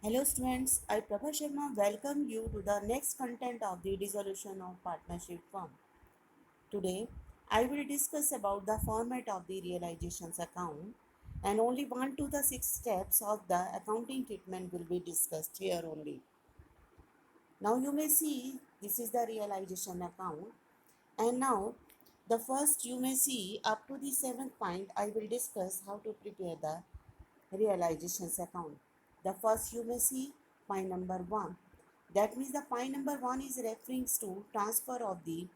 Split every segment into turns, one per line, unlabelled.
Hello students, I Prabha Sharma welcome you to the next content of the dissolution of partnership firm. Today, I will discuss about the format of the realizations account and only 1 to the 6 steps of the accounting treatment will be discussed here only. Now you may see this is the realization account and now the first you may see up to the 7th point I will discuss how to prepare the realizations account. The first you may see point number 1. That means the point number 1 is referring to transfer of the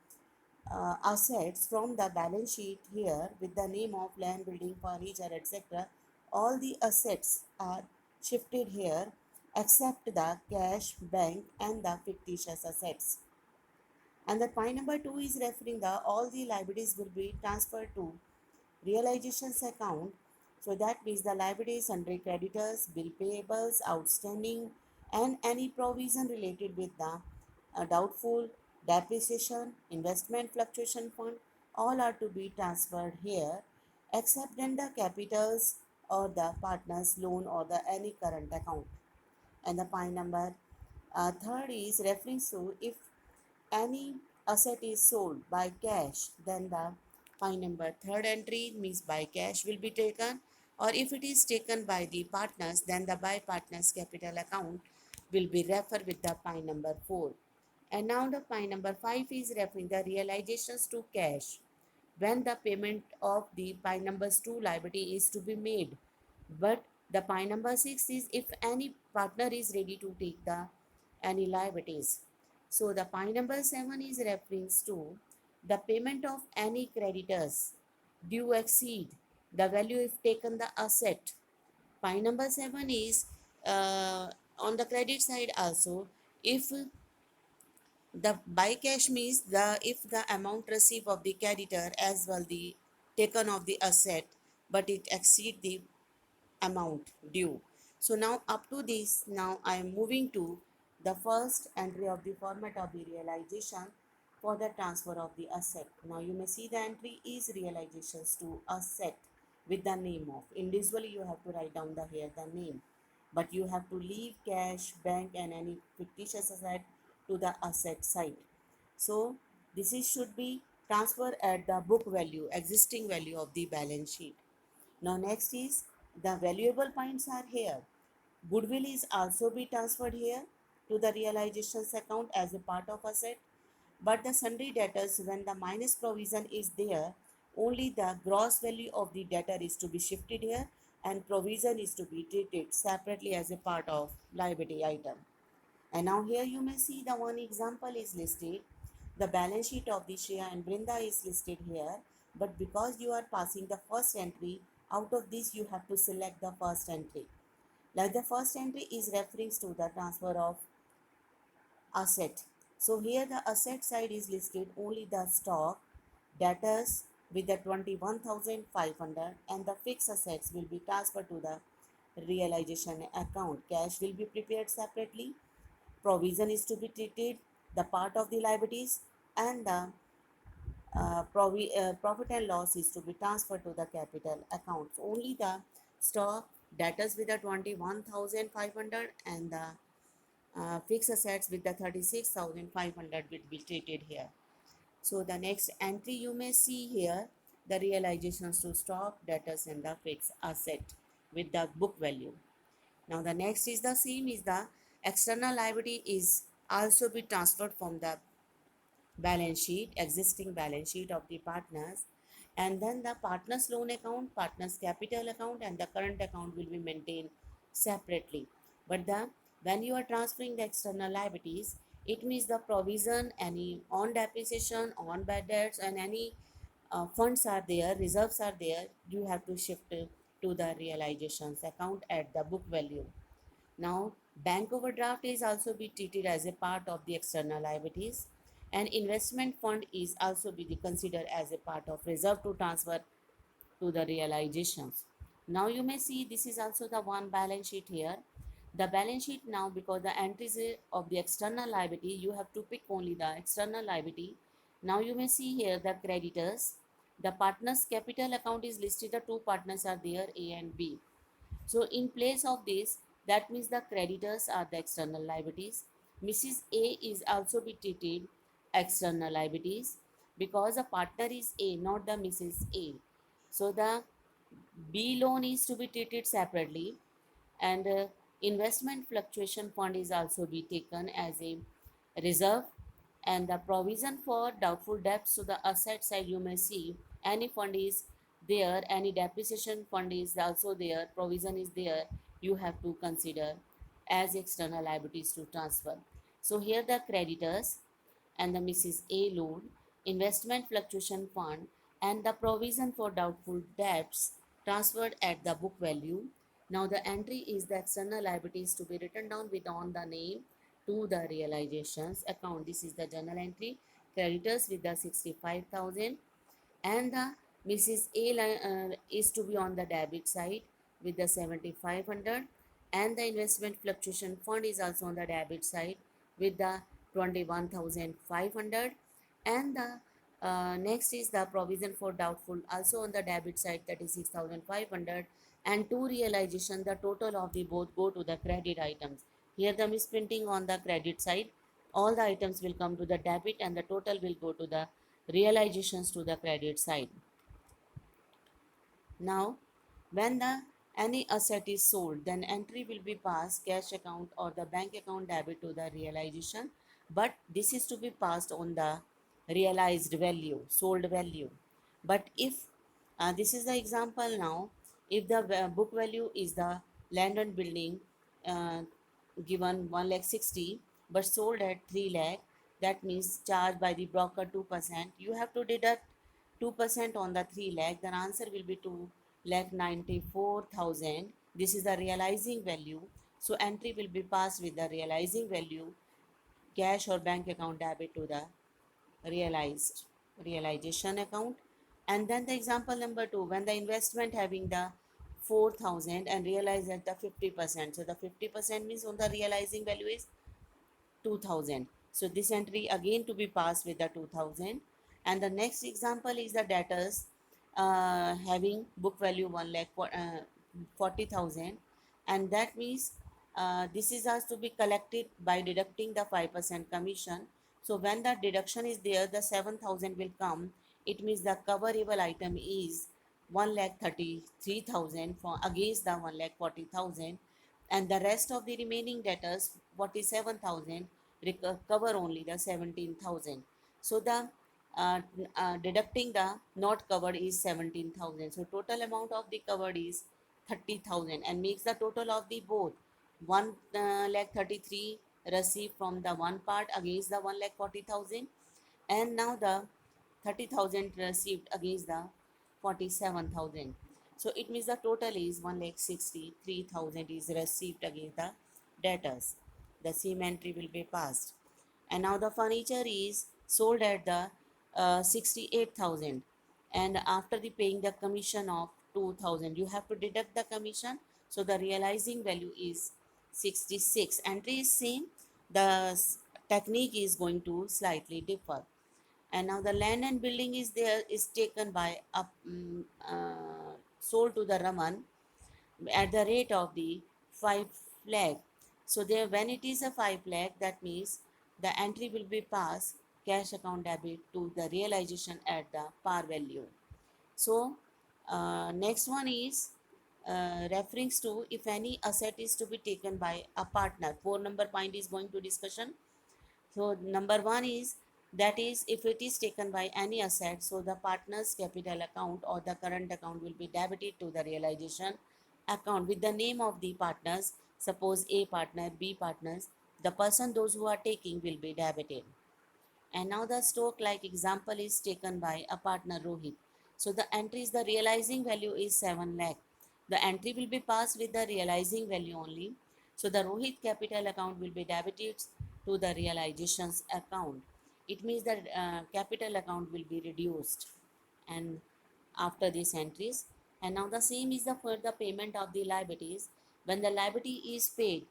assets from the balance sheet here with the name of land, building, furniture, etc. All the assets are shifted here except the cash, bank and the fictitious assets. And the point number 2 is referring the all the liabilities will be transferred to realizations account. So that means the liabilities under creditors, bill payables, outstanding, and any provision related with the doubtful, depreciation, investment fluctuation fund, all are to be transferred here, except then the capitals or the partner's loan or the any current account. And the point number third is referring to if any asset is sold by cash, then the point number third entry means by cash will be taken, or if it is taken by the partners, then the by partners capital account will be referred with the point number 4. And now the point number 5 is referring the realizations to cash when the payment of the point numbers 2 liability is to be made. But the point number 6 is if any partner is ready to take the any liabilities. So the point number 7 is referring to the payment of any creditors due exceed the value if taken the asset. Point number 7 is on the credit side also, if the by cash means the if the amount received of the creditor as well the taken of the asset but it exceed the amount due. So now up to this, now I am moving to the first entry of the format of the realization for the transfer of the asset. Now you may see the entry is realizations to asset with the name of. Individually you have to write down the here the name, but you have to leave cash, bank and any fictitious asset to the asset side. So this is should be transferred at the book value, existing value of the balance sheet. Now next is the valuable points are here. Goodwill is also be transferred here to the realizations account as a part of asset. But the sundry debtors, when the minus provision is there, only the gross value of the debtor is to be shifted here and provision is to be treated separately as a part of liability item. And now here you may see the one example is listed. The balance sheet of the Shreya and Brinda is listed here. But because you are passing the first entry, out of this you have to select the first entry. Like the first entry is referring to the transfer of asset. So here the asset side is listed only the stock, debtors with the 21,500 and the fixed assets will be transferred to the realization account. Cash will be prepared separately, provision is to be treated the part of the liabilities and the profit and loss is to be transferred to the capital accounts. Only the stock debtors with the 21,500 and the fixed assets with the 36,500 will be treated here. So the next entry you may see here the realizations to stock debtors and the fixed asset with the book value. Now the next is the same is the external liability is also be transferred from the balance sheet, existing balance sheet of the partners, and then the partners loan account, partners capital account and the current account will be maintained separately. But the when you are transferring the external liabilities, it means the provision, any on depreciation, on bad debts and any funds are there, reserves are there, you have to shift to the realizations account at the book value. Now, bank overdraft is also be treated as a part of the external liabilities and investment fund is also be considered as a part of reserve to transfer to the realizations. Now you may see this is also the one balance sheet here. The balance sheet now because the entries of the external liability you have to pick only the external liability. Now you may see here the creditors. The partners capital account is listed the two partners are there A and B. So in place of this, That means the creditors are the external liabilities. Mrs. A is also be treated external liabilities because the partner is A, not the Mrs. A. So the B loan is to be treated separately, and investment fluctuation fund is also be taken as a reserve, and the provision for doubtful debts. So the asset side you may see any fund is there, any depreciation fund is also there, provision is there, you have to consider as external liabilities to transfer. So here the creditors and the Mrs. A loan, investment fluctuation fund, and the provision for doubtful debts transferred at the book value. Now the entry is the external liabilities to be written down with on the name to the realizations account. This is the journal entry. Creditors with the 65,000, and the Mrs. A is to be on the debit side with the 7,500, and the investment fluctuation fund is also on the debit side with the 21,500, and the next is the provision for doubtful also on the debit side, that is 6,500, and to realization the total of the both go to the credit items. Here the misprinting on the credit side, all the items will come to the debit and the total will go to the realizations to the credit side. Now, when the any asset is sold, then entry will be passed cash account or the bank account debit to the realization, but this is to be passed on the realized value, sold value. But if this is the example now, if the book value is the land and building uh, given 1 lakh 60 but sold at 3 lakh, that means charged by the broker 2%, you have to deduct 2% on the 3 lakh, then answer will be 2 lakh 94,000. This is the realizing value. So entry will be passed with the realizing value, cash or bank account debit to the realized realization account. And then the example number 2, when the investment having the 4,000 and realize at the 50%. So the 50% means on the realizing value is 2000. So this entry again to be passed with the 2000. And the next example is the debtors having book value 1 lakh 40,000, and that means this is has to be collected by deducting the 5% commission. So when the deduction is there, the 7,000 will come. It means the coverable item is 1 lakh 33,000 for against the 1 lakh 40,000, and the rest of the remaining debtors 47,000 cover only the 17,000. So the deducting the not covered is 17,000. So total amount of the covered is 30,000 and makes the total of the both 1 lakh 33 received from the one part against the 1 lakh 40,000, and now the 30,000 received against the 47,000. So it means the total is 1 lakh 63,000 is received against the debtors. The same entry will be passed. And now the furniture is sold at the 68,000, and after the paying the commission of 2,000, you have to deduct the commission. So the realizing value is 66. Entry is same, the technique is going to slightly differ. And now the land and building is there is taken by up sold to the Raman at the rate of the 5 lakh. So there when it is a 5 lakh, that means the entry will be passed cash account debit to the realization at the par value. So next one is reference to if any asset is to be taken by a partner. 4 number point is going to discussion. So number one is that is if it is taken by any asset, so the partner's capital account or the current account will be debited to the realization account with the name of the partners. Suppose A partner, B partners, the person those who are taking will be debited. And now the stock like example is taken by a partner Rohit. So the entry is the realizing value is 7 lakh. The entry will be passed with the realizing value only. So the Rohit capital account will be debited to the realizations account. It means that capital account will be reduced and after these entries. And now the same is the for the payment of the liabilities. When the liability is paid,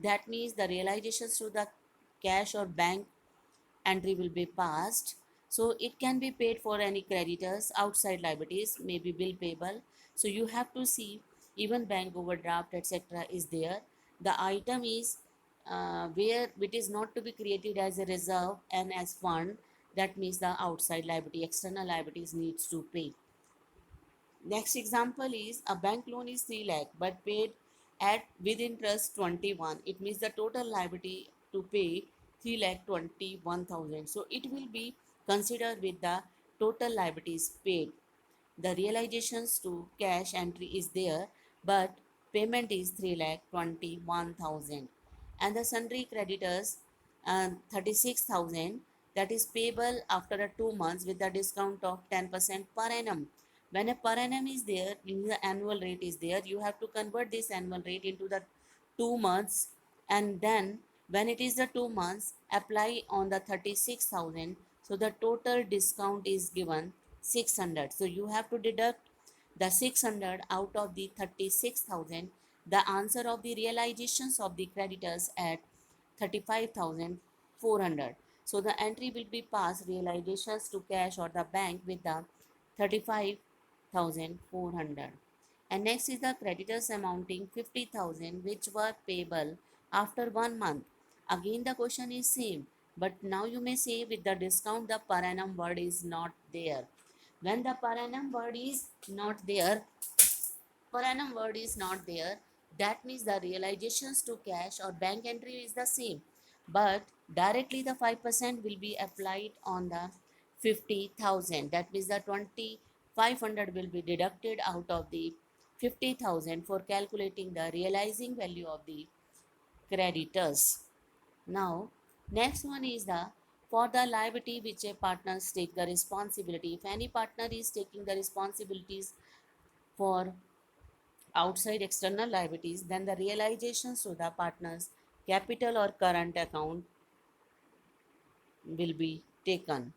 that means the realizations to the cash or bank entry will be passed. So it can be paid for any creditors, outside liabilities, maybe bill payable. So you have to see even bank overdraft etc. is there. The item is where it is not to be created as a reserve and as fund. That means the outside liability, external liabilities needs to pay. Next example is a bank loan is 3 lakh but paid at with interest 21. It means the total liability to pay 3 lakh 21,000. So it will be considered with the total liabilities paid. The realizations to cash entry is there, but payment is 3 lakh 21,000. And the sundry creditors 36,000, that is payable after a 2 months with a discount of 10% per annum. When a per annum is there, in the annual rate is there, you have to convert this annual rate into the 2 months, and then when it is the 2 months, apply on the 36,000. So the total discount is given 600. So you have to deduct the 600 out of the 36,000. The answer of the realizations of the creditors at 35,400. So the entry will be passed realizations to cash or the bank with the 35,400. And next is the creditors amounting 50,000 which were payable after 1 month. Again the question is same, but now you may say with the discount the per annum word is not there. When the per annum word is not there, per annum word is not there, that means the realizations to cash or bank entry is the same, but directly the 5% will be applied on the 50,000. That means the 2,500 will be deducted out of the 50,000 for calculating the realizing value of the creditors. Now, next one is the for the liability which a partners take the responsibility. If any partner is taking the responsibilities for outside external liabilities, then the realizations to the partner's capital or current account will be taken.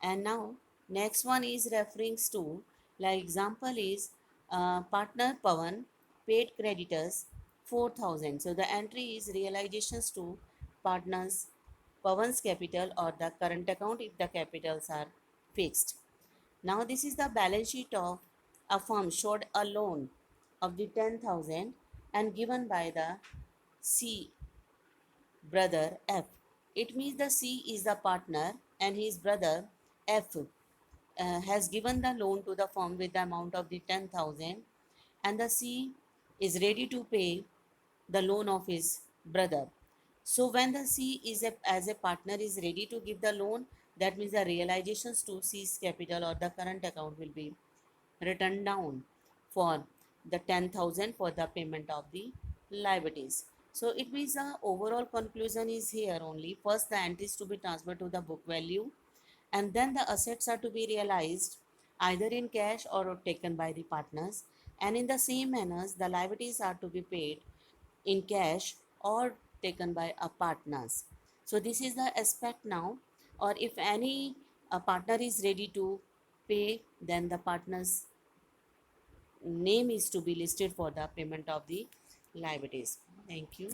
And now next one is referring to, like example is partner Pawan paid creditors 4,000. So the entry is realizations to partners Pawan's capital or the current account if the capitals are fixed. Now this is the balance sheet of a firm showed a loan of the 10,000 and given by the C brother F. It means the C is the partner and his brother F has given the loan to the firm with the amount of the 10,000, and the C is ready to pay the loan of his brother. So when the C is as a partner is ready to give the loan, that means the realizations to C's capital or the current account will be written down for the 10,000 for the payment of the liabilities. So it means the overall conclusion is here only. First, the entries to be transferred to the book value, and then the assets are to be realized either in cash or taken by the partners. And in the same manner, the liabilities are to be paid in cash or taken by a partners. So this is the aspect now. Or if any partner is ready to pay, then the partner's name is to be listed for the payment of the liabilities. Thank you.